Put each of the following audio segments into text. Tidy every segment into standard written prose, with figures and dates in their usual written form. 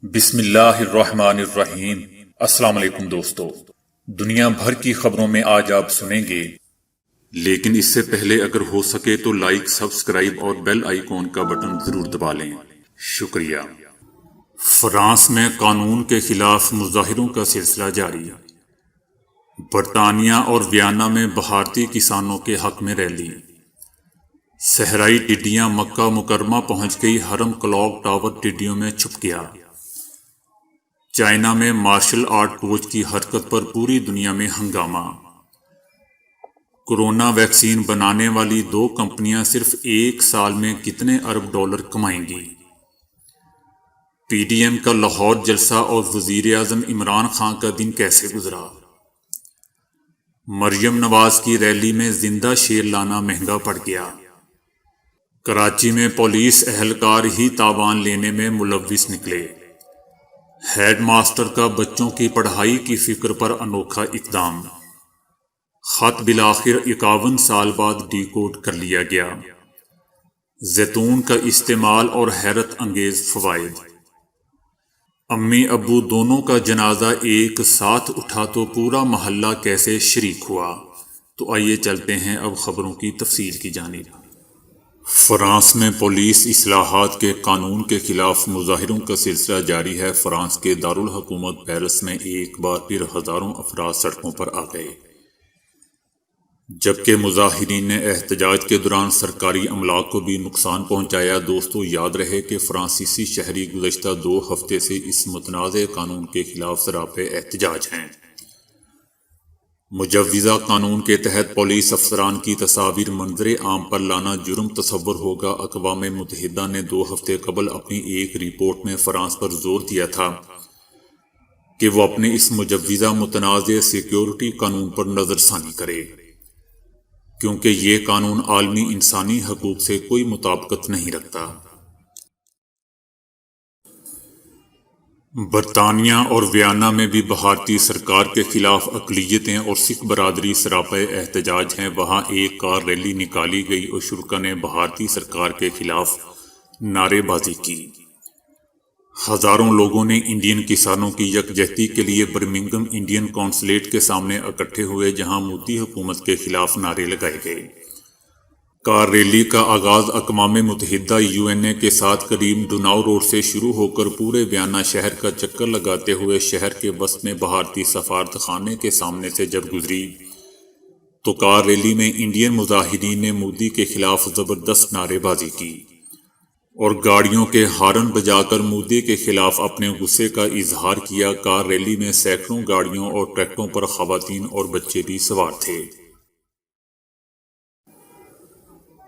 بسم اللہ الرحمن الرحیم۔ السلام علیکم دوستو، دنیا بھر کی خبروں میں آج آپ سنیں گے، لیکن اس سے پہلے اگر ہو سکے تو لائک، سبسکرائب اور بیل آئیکن کا بٹن ضرور دبا لیں۔ شکریہ۔ فرانس میں قانون کے خلاف مظاہروں کا سلسلہ جاری۔ برطانیہ اور ویانا میں بھارتی کسانوں کے حق میں ریلی۔ صحرائی ٹڈیاں مکہ مکرمہ پہنچ گئی، حرم کلاک ٹاور ٹڈیوں میں چھپ گیا۔ چائنا میں مارشل آرٹ کوچ کی حرکت پر پوری دنیا میں ہنگامہ۔ کورونا ویکسین بنانے والی 2 کمپنیاں صرف 1 سال میں کتنے ارب ڈالر کمائیں گی؟ پی ڈی ایم کا لاہور جلسہ اور وزیر اعظم عمران خان کا دن کیسے گزرا؟ مریم نواز کی ریلی میں زندہ شیر لانا مہنگا پڑ گیا۔ کراچی میں پولیس اہلکار ہی تاوان لینے میں ملوث نکلے۔ ہیڈ ماسٹر کا بچوں کی پڑھائی کی فکر پر انوکھا اقدام۔ خط بالآخر 51 سال بعد ڈی کوڈ کر لیا گیا۔ زیتون کا استعمال اور حیرت انگیز فوائد۔ امی ابو دونوں کا جنازہ ایک ساتھ اٹھا تو پورا محلہ کیسے شریک ہوا؟ تو آئیے چلتے ہیں اب خبروں کی تفصیل کی جانب۔ فرانس میں پولیس اصلاحات کے قانون کے خلاف مظاہروں کا سلسلہ جاری ہے۔ فرانس کے دارالحکومت پیرس میں ایک بار پھر ہزاروں افراد سڑکوں پر آ گئے، جبکہ مظاہرین نے احتجاج کے دوران سرکاری املاک کو بھی نقصان پہنچایا۔ دوستو، یاد رہے کہ فرانسیسی شہری گزشتہ 2 ہفتے سے اس متنازع قانون کے خلاف سراپے احتجاج ہیں۔ مجوزہ قانون کے تحت پولیس افسران کی تصاویر منظر عام پر لانا جرم تصور ہوگا۔ اقوام متحدہ نے 2 ہفتے قبل اپنی ایک رپورٹ میں فرانس پر زور دیا تھا کہ وہ اپنے اس مجوزہ متنازع سیکیورٹی قانون پر نظر ثانی کرے، کیونکہ یہ قانون عالمی انسانی حقوق سے کوئی مطابقت نہیں رکھتا۔ برطانیہ اور ویانا میں بھی بھارتی سرکار کے خلاف اقلیتیں اور سکھ برادری سراپے احتجاج ہیں۔ وہاں ایک کار ریلی نکالی گئی اور شرکاء نے بھارتی سرکار کے خلاف نعرے بازی کی۔ ہزاروں لوگوں نے انڈین کسانوں کی یکجہتی کے لیے برمنگھم انڈین قونصلیٹ کے سامنے اکٹھے ہوئے، جہاں مودی حکومت کے خلاف نعرے لگائے گئے۔ کار ریلی کا آغاز اقوام متحدہ UN کے ساتھ قریب ڈوناؤ روڈ سے شروع ہو کر پورے ویانا شہر کا چکر لگاتے ہوئے شہر کے وسط میں بھارتی سفارت خانے کے سامنے سے جب گزری تو کار ریلی میں انڈین مظاہرین نے مودی کے خلاف زبردست نعرے بازی کی اور گاڑیوں کے ہارن بجا کر مودی کے خلاف اپنے غصے کا اظہار کیا۔ کار ریلی میں سینکڑوں گاڑیوں اور ٹریکٹروں پر خواتین اور بچے بھی سوار تھے۔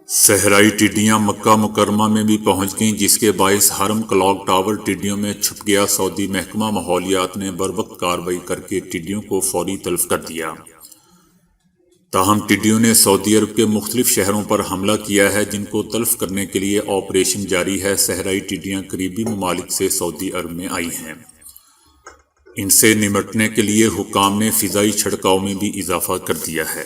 صحرائی ٹڈیاں مکہ مکرمہ میں بھی پہنچ گئیں، جس کے باعث حرم کلاک ٹاور ٹڈیوں میں چھپ گیا۔ سعودی محکمہ ماحولیات نے بروقت کارروائی کر کے ٹڈیوں کو فوری تلف کر دیا، تاہم ٹڈیوں نے سعودی عرب کے مختلف شہروں پر حملہ کیا ہے، جن کو تلف کرنے کے لیے آپریشن جاری ہے۔ صحرائی ٹڈیاں قریبی ممالک سے سعودی عرب میں آئی ہیں۔ ان سے نمٹنے کے لیے حکام نے فضائی چھڑکاؤ میں بھی اضافہ کر دیا ہے۔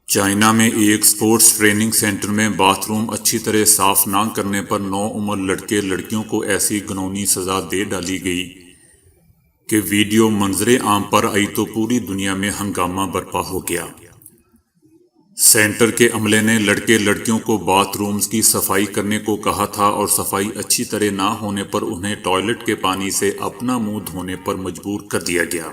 چائنا میں ایک سپورٹس ٹریننگ سینٹر میں باتھ روم اچھی طرح صاف نہ کرنے پر نوعمر لڑکے لڑکیوں کو ایسی گھناؤنی سزا دے ڈالی گئی کہ ویڈیو منظر عام پر آئی تو پوری دنیا میں ہنگامہ برپا ہو گیا۔ سینٹر کے عملے نے لڑکے لڑکیوں کو باتھ رومز کی صفائی کرنے کو کہا تھا اور صفائی اچھی طرح نہ ہونے پر انہیں ٹوائلٹ کے پانی سے اپنا منہ دھونے پر مجبور کر دیا گیا۔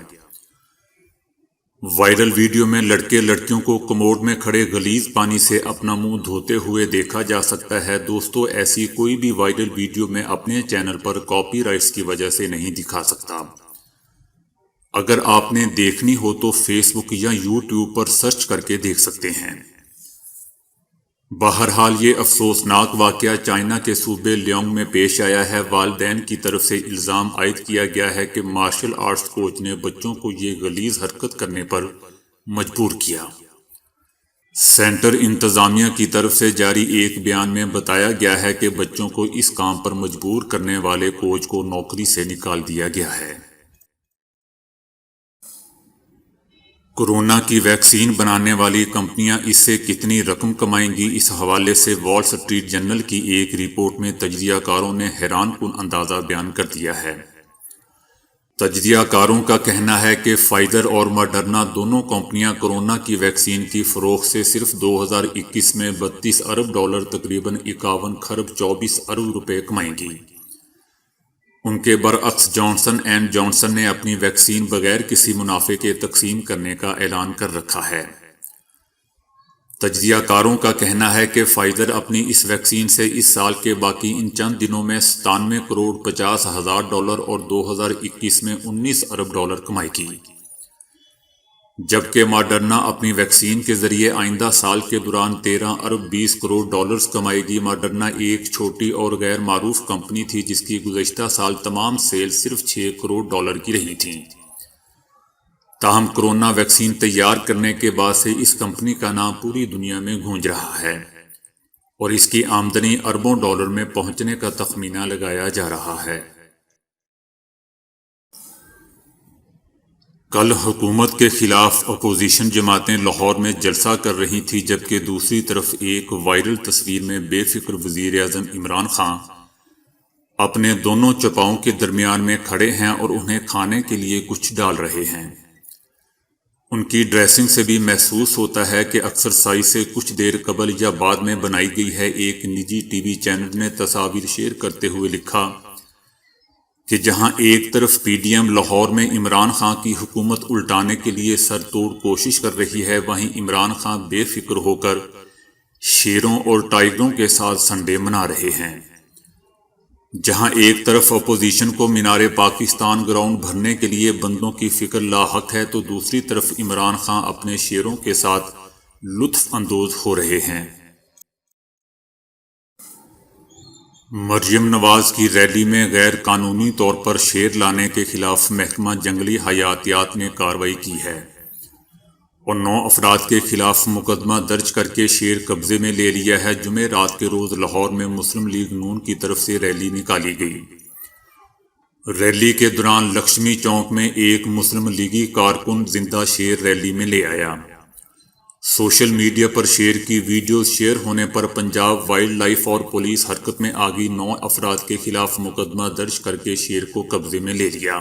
وائرل ویڈیو میں لڑکے لڑکیوں کو کموڈ میں کھڑے غلیظ پانی سے اپنا منہ دھوتے ہوئے دیکھا جا سکتا ہے۔ دوستو، ایسی کوئی بھی وائرل ویڈیو میں اپنے چینل پر کاپی رائٹس کی وجہ سے نہیں دکھا سکتا۔ اگر آپ نے دیکھنی ہو تو فیس بک یا یوٹیوب پر سرچ کر کے دیکھ سکتے ہیں۔ بہرحال یہ افسوسناک واقعہ چائنا کے صوبے لیانگ میں پیش آیا ہے۔ والدین کی طرف سے الزام عائد کیا گیا ہے کہ مارشل آرٹس کوچ نے بچوں کو یہ غلیظ حرکت کرنے پر مجبور کیا۔ سینٹر انتظامیہ کی طرف سے جاری ایک بیان میں بتایا گیا ہے کہ بچوں کو اس کام پر مجبور کرنے والے کوچ کو نوکری سے نکال دیا گیا ہے۔ کورونا کی ویکسین بنانے والی کمپنیاں اس سے کتنی رقم کمائیں گی؟ اس حوالے سے وال سٹریٹ جرنل کی ایک رپورٹ میں تجزیہ کاروں نے حیران کن اندازہ بیان کر دیا ہے۔ تجزیہ کاروں کا کہنا ہے کہ فائزر اور ماڈرنا دونوں کمپنیاں کورونا کی ویکسین کی فروخت سے صرف 2021 میں $32 ارب تقریباً 51 کھرب 24 ارب روپے کمائیں گی۔ ان کے برعکس جانسن اینڈ جانسن نے اپنی ویکسین بغیر کسی منافع کے تقسیم کرنے کا اعلان کر رکھا ہے۔ تجزیہ کاروں کا کہنا ہے کہ فائزر اپنی اس ویکسین سے اس سال کے باقی ان چند دنوں میں $97 کروڑ 50 ہزار اور 2021 میں $19 ارب کمائے گی، جبکہ ماڈرنا اپنی ویکسین کے ذریعے آئندہ سال کے دوران $13 ارب 20 کروڑ کمائے گی۔ ماڈرنا ایک چھوٹی اور غیر معروف کمپنی تھی جس کی گزشتہ سال تمام سیل صرف $6 کروڑ کی رہی تھیں۔ تاہم کورونا ویکسین تیار کرنے کے بعد سے اس کمپنی کا نام پوری دنیا میں گونج رہا ہے اور اس کی آمدنی اربوں ڈالر میں پہنچنے کا تخمینہ لگایا جا رہا ہے۔ کل حکومت کے خلاف اپوزیشن جماعتیں لاہور میں جلسہ کر رہی تھیں، جبکہ دوسری طرف ایک وائرل تصویر میں بے فکر وزیر اعظم عمران خان اپنے دونوں چپاؤں کے درمیان میں کھڑے ہیں اور انہیں کھانے کے لیے کچھ ڈال رہے ہیں۔ ان کی ڈریسنگ سے بھی محسوس ہوتا ہے کہ ایکسرسائز سے کچھ دیر قبل یا بعد میں بنائی گئی ہے۔ ایک نجی ٹی وی چینل نے تصاویر شیئر کرتے ہوئے لکھا کہ جہاں ایک طرف پی ڈی ایم لاہور میں عمران خان کی حکومت الٹانے کے لیے سر توڑ کوشش کر رہی ہے، وہیں عمران خان بے فکر ہو کر شیروں اور ٹائیگروں کے ساتھ سنڈے منا رہے ہیں۔ جہاں ایک طرف اپوزیشن کو مینار پاکستان گراؤنڈ بھرنے کے لیے بندوں کی فکر لاحق ہے، تو دوسری طرف عمران خان اپنے شیروں کے ساتھ لطف اندوز ہو رہے ہیں۔ مریم نواز کی ریلی میں غیر قانونی طور پر شیر لانے کے خلاف محکمہ جنگلی حیاتیات نے کارروائی کی ہے اور 9 افراد کے خلاف مقدمہ درج کر کے شیر قبضے میں لے لیا ہے۔ جمعرات کے روز لاہور میں مسلم لیگ نون کی طرف سے ریلی نکالی گئی۔ ریلی کے دوران لکشمی چوک میں ایک مسلم لیگی کارکن زندہ شیر ریلی میں لے آیا۔ سوشل میڈیا پر شیر کی ویڈیوز شیئر ہونے پر پنجاب وائلڈ لائف اور پولیس حرکت میں آ گئی۔ 9 افراد کے خلاف مقدمہ درج کر کے شیر کو قبضے میں لے لیا۔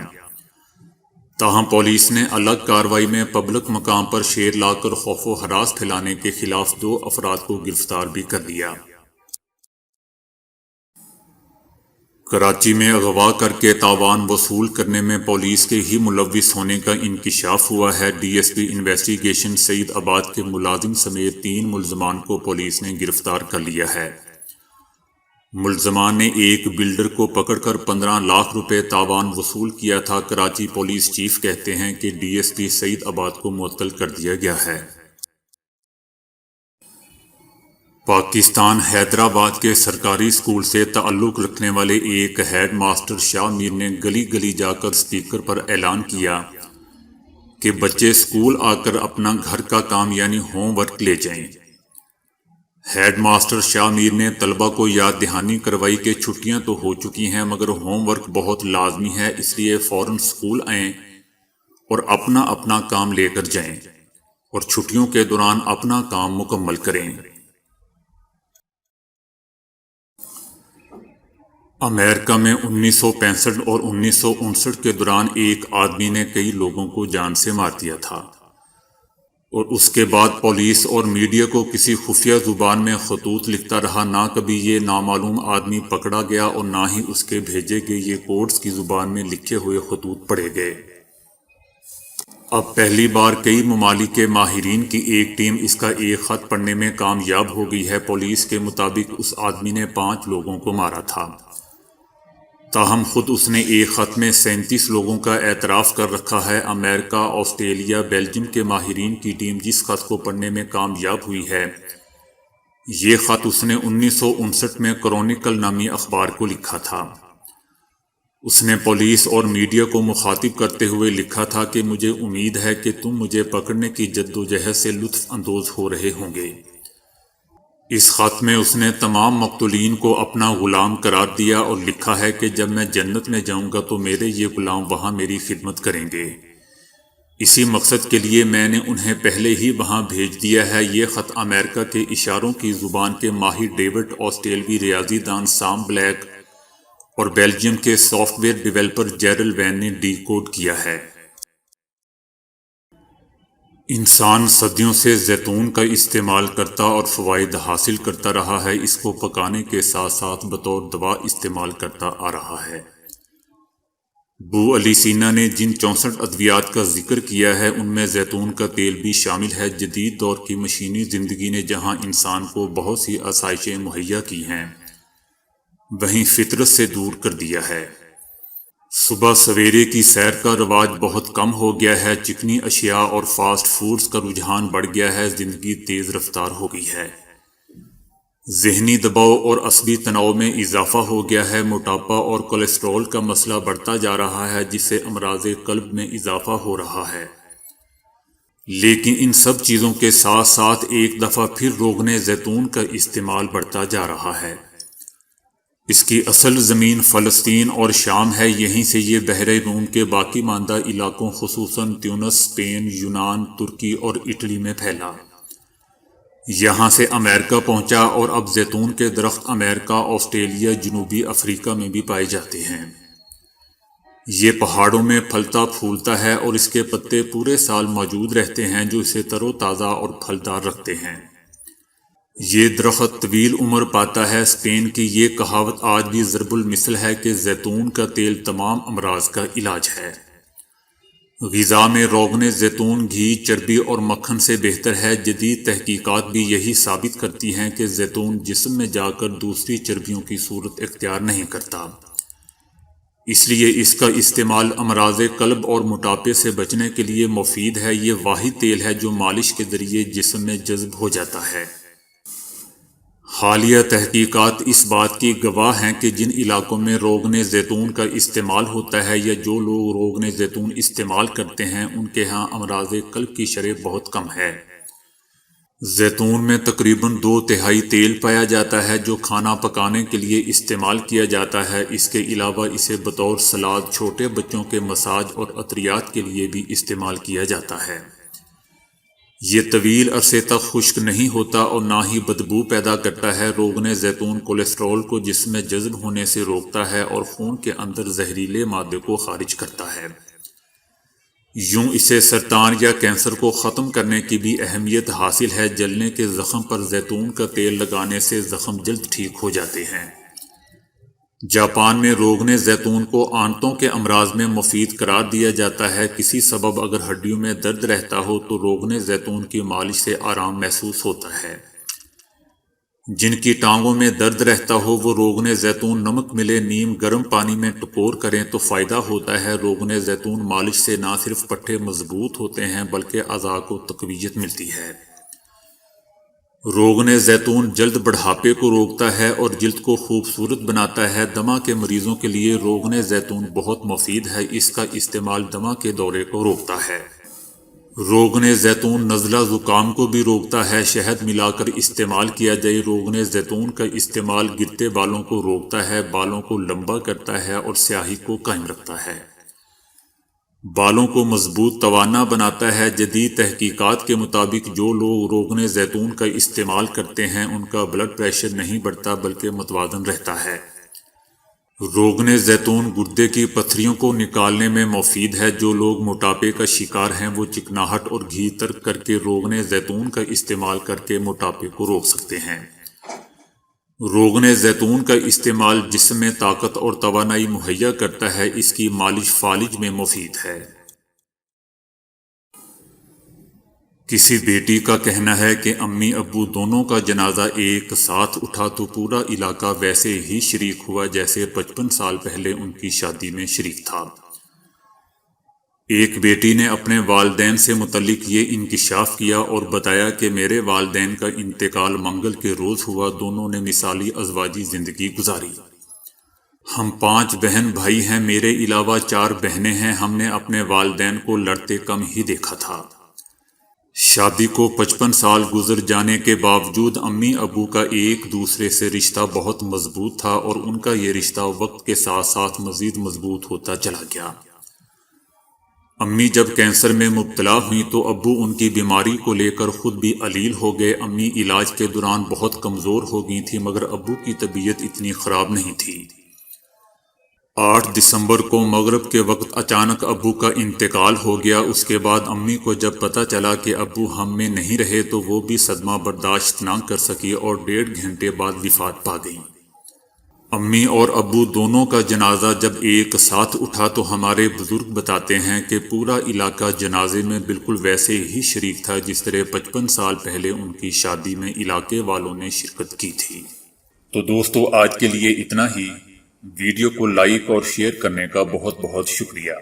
تاہم پولیس نے الگ کارروائی میں پبلک مقام پر شیر لا کر خوف و ہراس پھیلانے کے خلاف 2 افراد کو گرفتار بھی کر لیا۔ کراچی میں اغوا کر کے تاوان وصول کرنے میں پولیس کے ہی ملوث ہونے کا انکشاف ہوا ہے۔ ڈی ایس پی انویسٹیگیشن سعید آباد کے ملازم سمیت 3 ملزمان کو پولیس نے گرفتار کر لیا ہے۔ ملزمان نے ایک بلڈر کو پکڑ کر 15 لاکھ روپے تاوان وصول کیا تھا۔ کراچی پولیس چیف کہتے ہیں کہ ڈی ایس پی سعید آباد کو معطل کر دیا گیا ہے۔ پاکستان حیدرآباد کے سرکاری اسکول سے تعلق رکھنے والے ایک ہیڈ ماسٹر شاہ میر نے گلی گلی جا کر اسپیکر پر اعلان کیا کہ بچے اسکول آ کر اپنا گھر کا کام یعنی ہوم ورک لے جائیں۔ ہیڈ ماسٹر شاہ میر نے طلبہ کو یاد دہانی کروائی کہ چھٹیاں تو ہو چکی ہیں مگر ہوم ورک بہت لازمی ہے، اس لیے فوراً اسکول آئیں اور اپنا اپنا کام لے کر جائیں اور چھٹیوں کے دوران اپنا کام مکمل کریں۔ امریکہ میں 1965 اور 1959 کے دوران ایک آدمی نے کئی لوگوں کو جان سے مار دیا تھا اور اس کے بعد پولیس اور میڈیا کو کسی خفیہ زبان میں خطوط لکھتا رہا۔ نہ کبھی یہ نامعلوم آدمی پکڑا گیا اور نہ ہی اس کے بھیجے گئے یہ کوڈز کی زبان میں لکھے ہوئے خطوط پڑھے گئے۔ اب پہلی بار کئی ممالک کے ماہرین کی ایک ٹیم اس کا ایک خط پڑھنے میں کامیاب ہو گئی ہے۔ پولیس کے مطابق اس آدمی نے 5 لوگوں کو مارا تھا، تاہم خود اس نے ایک خط میں 37 لوگوں کا اعتراف کر رکھا ہے۔ امریکہ، آسٹریلیا، بیلجیم کے ماہرین کی ٹیم جس خط کو پڑھنے میں کامیاب ہوئی ہے، یہ خط اس نے 1959 میں کرونیکل نامی اخبار کو لکھا تھا۔ اس نے پولیس اور میڈیا کو مخاطب کرتے ہوئے لکھا تھا کہ مجھے امید ہے کہ تم مجھے پکڑنے کی جدوجہد سے لطف اندوز ہو رہے ہوں گے۔ اس خط میں اس نے تمام مقتولین کو اپنا غلام قرار دیا اور لکھا ہے کہ جب میں جنت میں جاؤں گا تو میرے یہ غلام وہاں میری خدمت کریں گے۔ اسی مقصد کے لیے میں نے انہیں پہلے ہی وہاں بھیج دیا ہے۔ یہ خط امریکہ کے اشاروں کی زبان کے ماہر ڈیوڈ، آسٹریلوی ریاضی دان سام بلیک اور بیلجیم کے سافٹ ویئر ڈیولپر جیرل وین نے ڈی کوڈ کیا ہے۔ انسان صدیوں سے زیتون کا استعمال کرتا اور فوائد حاصل کرتا رہا ہے۔ اس کو پکانے کے ساتھ ساتھ بطور دوا استعمال کرتا آ رہا ہے۔ ابو علی سینا نے جن 64 ادویات کا ذکر کیا ہے ان میں زیتون کا تیل بھی شامل ہے۔ جدید دور کی مشینی زندگی نے جہاں انسان کو بہت سی آسائشیں مہیا کی ہیں، وہیں فطرت سے دور کر دیا ہے۔ صبح سویرے کی سیر کا رواج بہت کم ہو گیا ہے۔ چکنی اشیاء اور فاسٹ فوڈز کا رجحان بڑھ گیا ہے۔ زندگی تیز رفتار ہو گئی ہے۔ ذہنی دباؤ اور عصبی تناؤ میں اضافہ ہو گیا ہے۔ موٹاپا اور کولیسٹرول کا مسئلہ بڑھتا جا رہا ہے، جس سے امراض قلب میں اضافہ ہو رہا ہے۔ لیکن ان سب چیزوں کے ساتھ ساتھ ایک دفعہ پھر روغن زیتون کا استعمال بڑھتا جا رہا ہے۔ اس کی اصل زمین فلسطین اور شام ہے۔ یہیں سے یہ بحر روم کے باقی ماندہ علاقوں خصوصاً تیونس، اسپین، یونان، ترکی اور اٹلی میں پھیلا۔ یہاں سے امریکہ پہنچا اور اب زیتون کے درخت امریکہ، آسٹریلیا، جنوبی افریقہ میں بھی پائے جاتے ہیں۔ یہ پہاڑوں میں پھلتا پھولتا ہے اور اس کے پتے پورے سال موجود رہتے ہیں، جو اسے تر و تازہ اور پھلدار رکھتے ہیں۔ یہ درخت طویل عمر پاتا ہے۔ اسپین کی یہ کہاوت آج بھی ضرب المثل ہے کہ زیتون کا تیل تمام امراض کا علاج ہے۔ غذا میں روغن زیتون گھی، چربی اور مکھن سے بہتر ہے۔ جدید تحقیقات بھی یہی ثابت کرتی ہیں کہ زیتون جسم میں جا کر دوسری چربیوں کی صورت اختیار نہیں کرتا۔ اس لیے اس کا استعمال امراض قلب اور موٹاپے سے بچنے کے لیے مفید ہے۔ یہ واحد تیل ہے جو مالش کے ذریعے جسم میں جذب ہو جاتا ہے۔ حالیہ تحقیقات اس بات کی گواہ ہیں کہ جن علاقوں میں روغن زیتون کا استعمال ہوتا ہے یا جو لوگ روغن زیتون استعمال کرتے ہیں ان کے ہاں امراض قلب کی شرح بہت کم ہے۔ زیتون میں تقریباً 2/3 تیل پایا جاتا ہے جو کھانا پکانے کے لیے استعمال کیا جاتا ہے۔ اس کے علاوہ اسے بطور سلاد، چھوٹے بچوں کے مساج اور عطریات کے لیے بھی استعمال کیا جاتا ہے۔ یہ طویل عرصے تک خشک نہیں ہوتا اور نہ ہی بدبو پیدا کرتا ہے۔ روغن زیتون کولیسٹرول کو جسم میں جذب ہونے سے روکتا ہے اور خون کے اندر زہریلے مادے کو خارج کرتا ہے۔ یوں اسے سرطان یا کینسر کو ختم کرنے کی بھی اہمیت حاصل ہے۔ جلنے کے زخم پر زیتون کا تیل لگانے سے زخم جلد ٹھیک ہو جاتے ہیں۔ جاپان میں روغن زیتون کو آنتوں کے امراض میں مفید قرار دیا جاتا ہے۔ کسی سبب اگر ہڈیوں میں درد رہتا ہو تو روغن زیتون کی مالش سے آرام محسوس ہوتا ہے۔ جن کی ٹانگوں میں درد رہتا ہو وہ روغن زیتون نمک ملے نیم گرم پانی میں ٹپور کریں تو فائدہ ہوتا ہے۔ روغن زیتون مالش سے نہ صرف پٹھے مضبوط ہوتے ہیں بلکہ اعضاء کو تقویت ملتی ہے۔ روغن زیتون جلد بڑھاپے کو روکتا ہے اور جلد کو خوبصورت بناتا ہے۔ دمہ کے مریضوں کے لیے روغن زیتون بہت مفید ہے۔ اس کا استعمال دمہ کے دورے کو روکتا ہے۔ روغن زیتون نزلہ زکام کو بھی روکتا ہے۔ شہد ملا کر استعمال کیا جائے۔ روغن زیتون کا استعمال گرتے بالوں کو روکتا ہے، بالوں کو لمبا کرتا ہے اور سیاہی کو قائم رکھتا ہے۔ بالوں کو مضبوط توانا بناتا ہے۔ جدید تحقیقات کے مطابق جو لوگ روغن زیتون کا استعمال کرتے ہیں ان کا بلڈ پریشر نہیں بڑھتا بلکہ متوازن رہتا ہے۔ روغن زیتون گردے کی پتھریوں کو نکالنے میں مفید ہے۔ جو لوگ موٹاپے کا شکار ہیں وہ چکناہٹ اور گھی ترک کر کے روغن زیتون کا استعمال کر کے موٹاپے کو روک سکتے ہیں۔ روغن زیتون کا استعمال جسم میں طاقت اور توانائی مہیا کرتا ہے۔ اس کی مالش فالج میں مفید ہے۔ کسی بیٹی کا کہنا ہے کہ امی ابو دونوں کا جنازہ ایک ساتھ اٹھا تو پورا علاقہ ویسے ہی شریک ہوا جیسے 55 سال پہلے ان کی شادی میں شریک تھا۔ ایک بیٹی نے اپنے والدین سے متعلق یہ انکشاف کیا اور بتایا کہ میرے والدین کا انتقال منگل کے روز ہوا۔ دونوں نے مثالی ازواجی زندگی گزاری۔ ہم 5 بہن بھائی ہیں، میرے علاوہ 4 بہنیں ہیں۔ ہم نے اپنے والدین کو لڑتے کم ہی دیکھا تھا۔ شادی کو 55 سال گزر جانے کے باوجود امی ابو کا ایک دوسرے سے رشتہ بہت مضبوط تھا اور ان کا یہ رشتہ وقت کے ساتھ ساتھ مزید مضبوط ہوتا چلا گیا۔ امی جب کینسر میں مبتلا ہوئیں تو ابو ان کی بیماری کو لے کر خود بھی علیل ہو گئے۔ امی علاج کے دوران بہت کمزور ہو گئی تھی مگر ابو کی طبیعت اتنی خراب نہیں تھی۔ 8 دسمبر کو مغرب کے وقت اچانک ابو کا انتقال ہو گیا۔ اس کے بعد امی کو جب پتہ چلا کہ ابو ہم میں نہیں رہے تو وہ بھی صدمہ برداشت نہ کر سکی اور 1.5 گھنٹے بعد وفات پا گئی۔ امی اور ابو دونوں کا جنازہ جب ایک ساتھ اٹھا تو ہمارے بزرگ بتاتے ہیں کہ پورا علاقہ جنازے میں بالکل ویسے ہی شریک تھا جس طرح 55 سال پہلے ان کی شادی میں علاقے والوں نے شرکت کی تھی۔ تو دوستو آج کے لیے اتنا ہی۔ ویڈیو کو لائک اور شیئر کرنے کا بہت بہت شکریہ۔